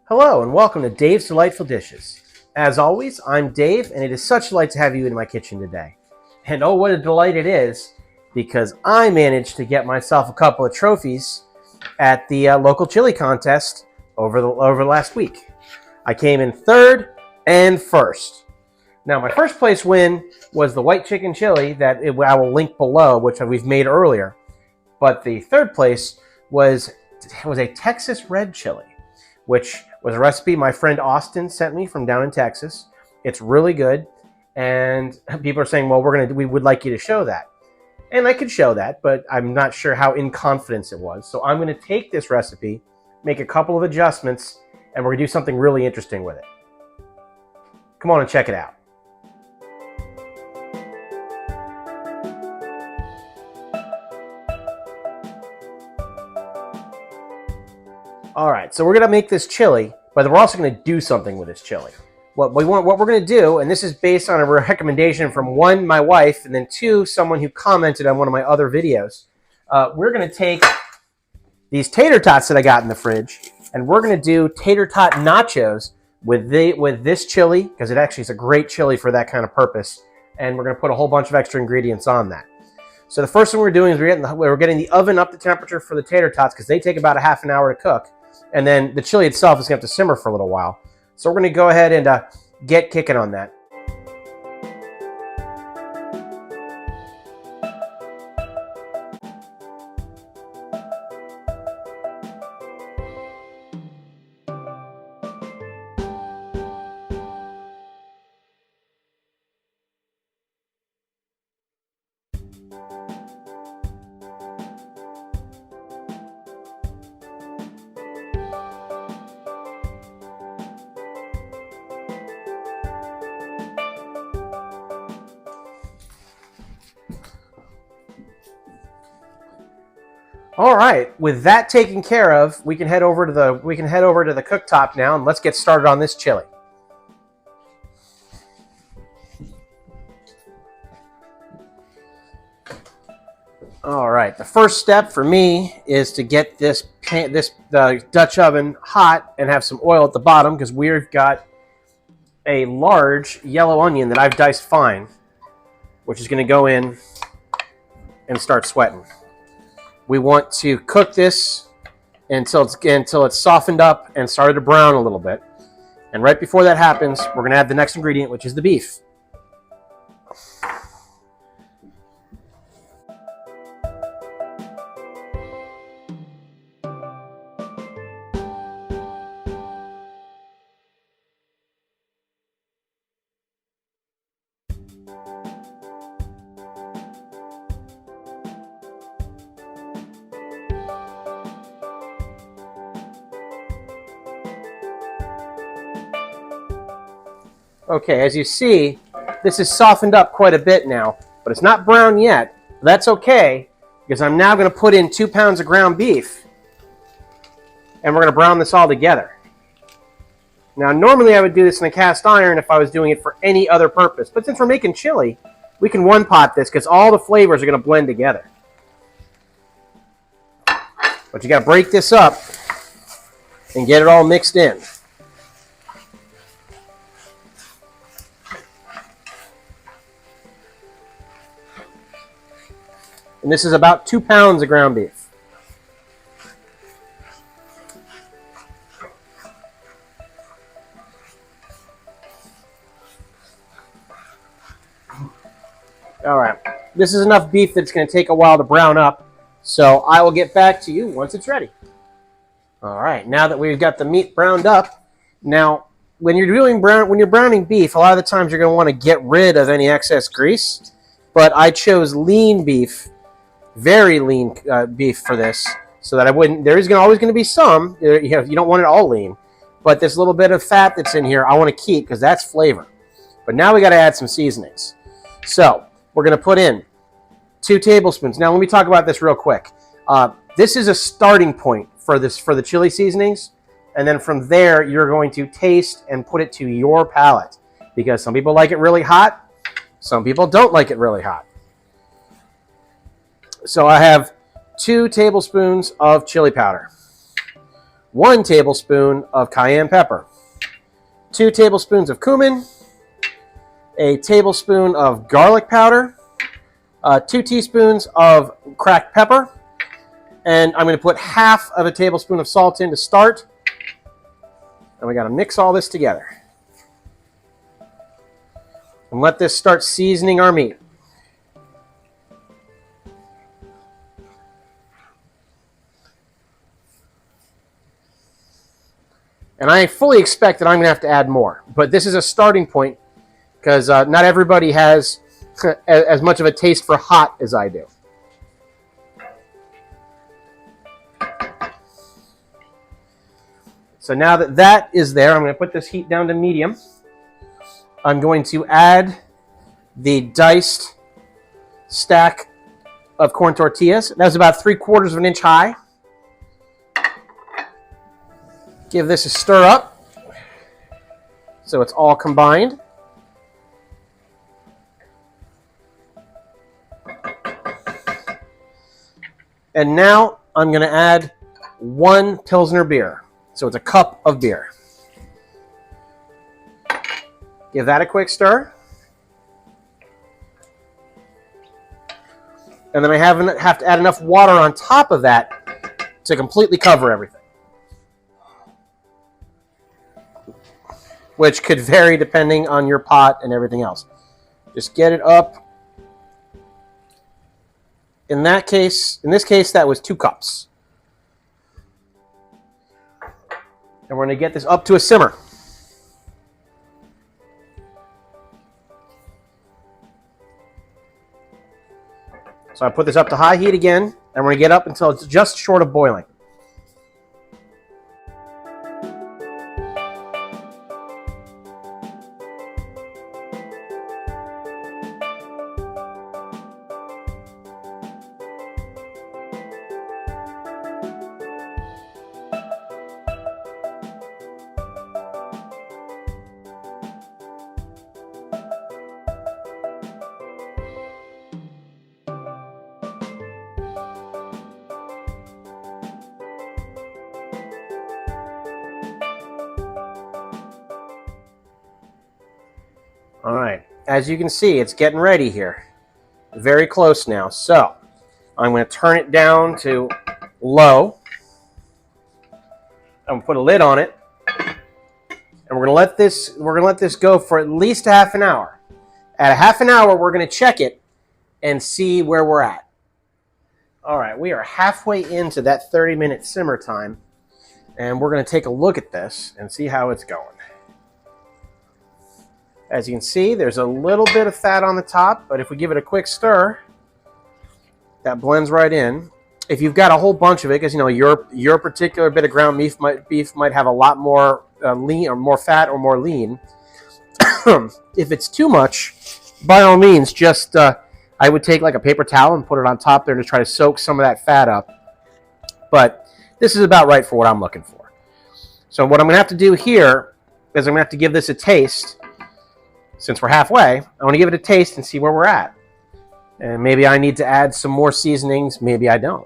Hello and welcome to Dave's Delightful Dishes. As always, I'm Dave and it is such a delight to have you in my kitchen today. And oh, what a delight it is because I managed to get myself a couple of trophies at the local chili contest over last week. I came in third and first. Now my first place win was the white chicken chili that I will link below, which we've made earlier. But the third place was a Texas red chili, which was a recipe my friend Austin sent me from down in Texas. It's really good, and people are saying, well, we would like you to show that. And I could show that, but I'm not sure how in confidence it was. So I'm going to take this recipe, make a couple of adjustments, and we're going to do something really interesting with it. Come on and check it out. All right, so we're going to make this chili, but we're also going to do something with this chili. What we're going to do, and this is based on a recommendation from one, my wife, and then two, someone who commented on one of my other videos. We're going to take these tater tots that I got in the fridge, and we're going to do tater tot nachos with this chili, because it actually is a great chili for that kind of purpose, and we're going to put a whole bunch of extra ingredients on that. So the first thing we're doing is we're getting the oven up to temperature for the tater tots, because they take about a half an hour to cook. And then the chili itself is going to have to simmer for a little while. So we're going to go ahead and get kicking on that. All right, with that taken care of, we can head over to the cooktop now and let's get started on this chili. All right, the first step for me is to get the Dutch oven hot and have some oil at the bottom because we've got a large yellow onion that I've diced fine, which is going to go in and start sweating. We want to cook this until it's softened up and started to brown a little bit. And right before that happens, we're going to add the next ingredient, which is the beef. Okay, as you see, this is softened up quite a bit now, but it's not brown yet. That's okay, because I'm now going to put in 2 pounds of ground beef, and we're going to brown this all together. Now, normally I would do this in a cast iron if I was doing it for any other purpose, but since we're making chili, we can one-pot this because all the flavors are going to blend together. But you got to break this up and get it all mixed in. And this is about 2 pounds of ground beef. All right, this is enough beef that it's going to take a while to brown up, so I will get back to you once it's ready. All right, now that we've got the meat browned up, now when you're browning beef, a lot of the times you're going to want to get rid of any excess grease, but I chose lean beef. Very lean beef for this, so that there is always going to be some. You don't want it all lean, but this little bit of fat that's in here, I want to keep because that's flavor. But now we got to add some seasonings. So we're going to put in 2 tablespoons. Now let me talk about this real quick. This is a starting point for the chili seasonings, and then from there you're going to taste and put it to your palate because some people like it really hot, some people don't like it really hot. So I have 2 tablespoons of chili powder, 1 tablespoon of cayenne pepper, 2 tablespoons of cumin, a tablespoon of garlic powder, 2 teaspoons of cracked pepper, and I'm going to put half of a tablespoon of salt in to start. And we got to mix all this together. And let this start seasoning our meat. And I fully expect that I'm going to have to add more. But this is a starting point because not everybody has as much of a taste for hot as I do. So now that that is there, I'm going to put this heat down to medium. I'm going to add the diced stack of corn tortillas. That's about 3/4 of an inch high. Give this a stir up so it's all combined. And now I'm going to add 1 Pilsner beer. So it's a cup of beer. Give that a quick stir. And then I have to add enough water on top of that to completely cover everything. Which could vary depending on your pot and everything else. Just get it up. In this case, that was 2 cups. And we're going to get this up to a simmer. So I put this up to high heat again, and we're going to get up until it's just short of boiling. All right, as you can see, it's getting ready here. Very close now. So I'm going to turn it down to low. I'm going to put a lid on it, and we're going to let this go for at least a half an hour. At a half an hour, we're going to check it and see where we're at. All right, we are halfway into that 30-minute simmer time, and we're going to take a look at this and see how it's going. As you can see, there's a little bit of fat on the top, but if we give it a quick stir, that blends right in. If you've got a whole bunch of it, because you know your particular bit of ground beef might have a lot more lean or more fat or more lean. If it's too much, by all means, just I would take like a paper towel and put it on top there to try to soak some of that fat up. But this is about right for what I'm looking for. So what I'm going to have to do here is I'm going to have to give this a taste. Since we're halfway, I want to give it a taste and see where we're at. And maybe I need to add some more seasonings, maybe I don't.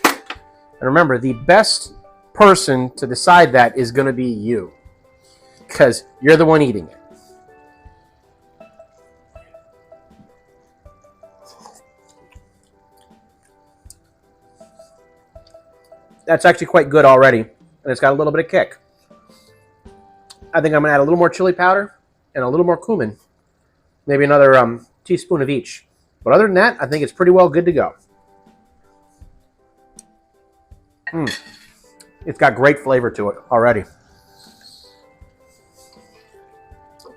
And remember, the best person to decide that is going to be you, because you're the one eating it. That's actually quite good already, and it's got a little bit of kick. I think I'm going to add a little more chili powder and a little more cumin, maybe another teaspoon of each. But other than that, I think it's pretty well good to go. It's got great flavor to it already. So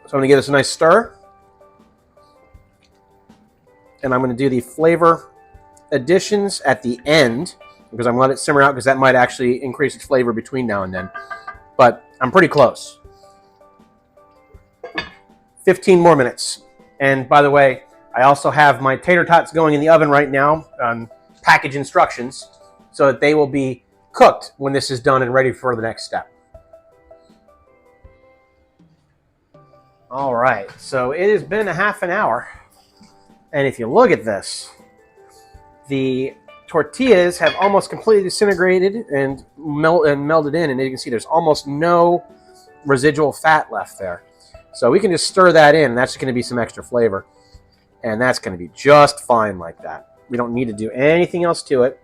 I'm going to give this a nice stir. And I'm going to do the flavor additions at the end, because I'm going to let it simmer out, because that might actually increase its flavor between now and then. But I'm pretty close. 15 more minutes. And by the way, I also have my tater tots going in the oven right now on package instructions so that they will be cooked when this is done and ready for the next step. All right, so it has been a half an hour. And if you look at this, the tortillas have almost completely disintegrated and melded in, and you can see there's almost no residual fat left there. So we can just stir that in, and that's just going to be some extra flavor. And that's going to be just fine like that. We don't need to do anything else to it.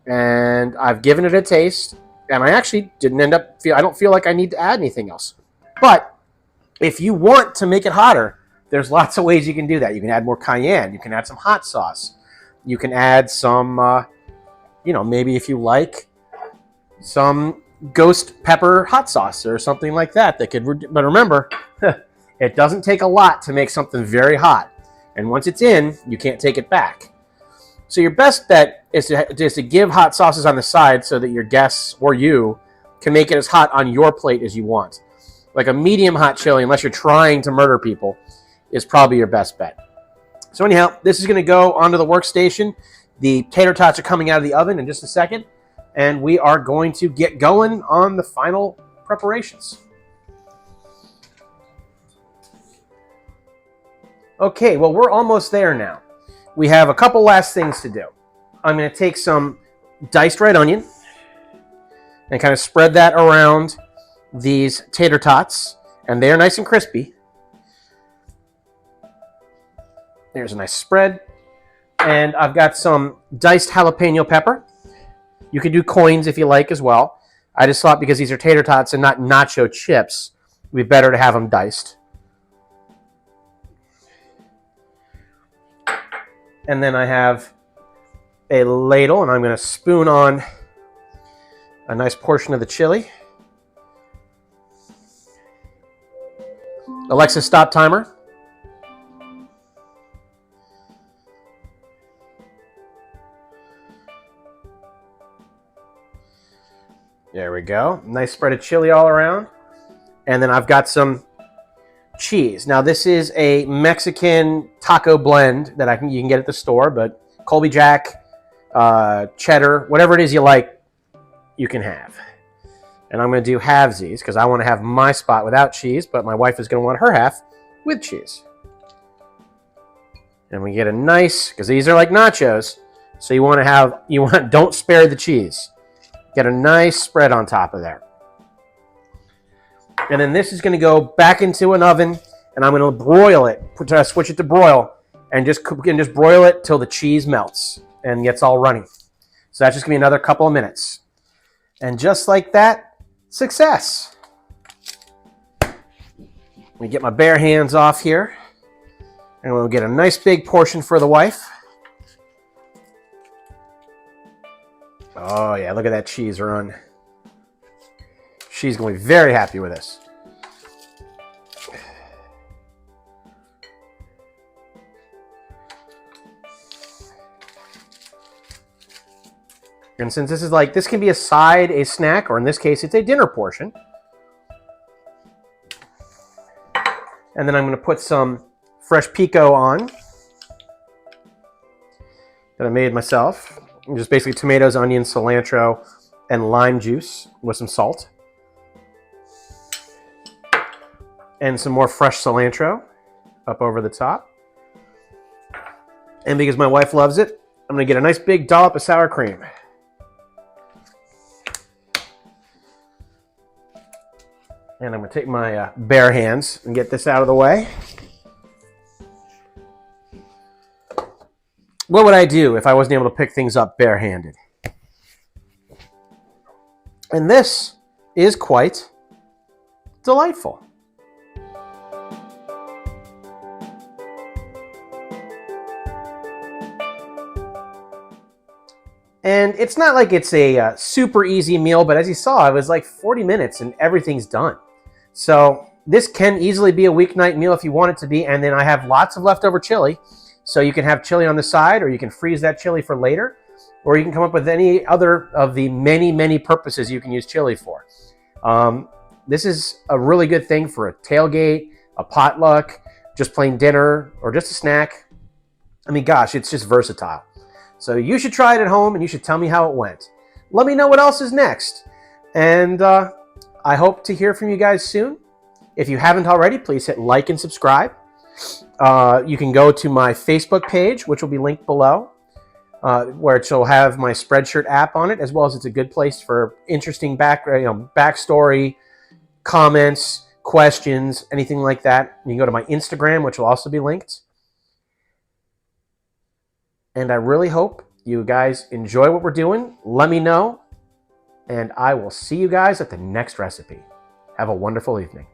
And I've given it a taste, and I actually I don't feel like I need to add anything else. But if you want to make it hotter, there's lots of ways you can do that. You can add more cayenne. You can add some hot sauce. You can add some, maybe if you like, some ghost pepper hot sauce or something like that. But remember, it doesn't take a lot to make something very hot. And once it's in, you can't take it back. So your best bet is to give hot sauces on the side so that your guests or you can make it as hot on your plate as you want. Like a medium hot chili, unless you're trying to murder people, is probably your best bet. So anyhow, this is going to go onto the workstation. The tater tots are coming out of the oven in just a second, and we are going to get going on the final preparations. Okay, well, we're almost there now. We have a couple last things to do. I'm going to take some diced red onion and kind of spread that around these tater tots, and they're nice and crispy. There's a nice spread. And I've got some diced jalapeno pepper. You could do coins if you like as well. I just thought because these are tater tots and not nacho chips, it would be better to have them diced. And then I have a ladle, and I'm going to spoon on a nice portion of the chili. Alexa, stop timer. There we go. Nice spread of chili all around. And then I've got some cheese. Now this is a Mexican taco blend that you can get at the store, but Colby Jack, cheddar, whatever it is you like, you can have. And I'm going to do halvesies because I want to have my spot without cheese, but my wife is going to want her half with cheese. And we get a nice, because these are like nachos, so don't spare the cheese. Get a nice spread on top of there. And then this is going to go back into an oven, and I'm going to broil it. Switch it to broil, and just broil it till the cheese melts and gets all runny. So that's just going to be another couple of minutes. And just like that, success. Let me get my bare hands off here, and we'll get a nice big portion for the wife. Oh yeah, look at that cheese run. She's going to be very happy with this. And since this can be a side, a snack, or in this case, it's a dinner portion. And then I'm going to put some fresh Pico on that I made myself. Just basically tomatoes, onions, cilantro, and lime juice with some salt. And some more fresh cilantro up over the top. And because my wife loves it, I'm going to get a nice big dollop of sour cream. And I'm going to take my bare hands and get this out of the way. What would I do if I wasn't able to pick things up barehanded? And this is quite delightful. And it's not like it's a super easy meal, but as you saw, it was like 40 minutes and everything's done. So this can easily be a weeknight meal if you want it to be. And then I have lots of leftover chili. So you can have chili on the side, or you can freeze that chili for later, or you can come up with any other of the many, many purposes you can use chili for. This is a really good thing for a tailgate, a potluck, just plain dinner, or just a snack. I mean, gosh, it's just versatile. So you should try it at home, and you should tell me how it went. Let me know what else is next. And I hope to hear from you guys soon. If you haven't already, please hit like and subscribe. You can go to my Facebook page, which will be linked below. where it'll have my Spreadshirt app on it, as well as it's a good place for interesting backstory, comments, questions, anything like that. You can go to my Instagram, which will also be linked. And I really hope you guys enjoy what we're doing. Let me know, and I will see you guys at the next recipe. Have a wonderful evening.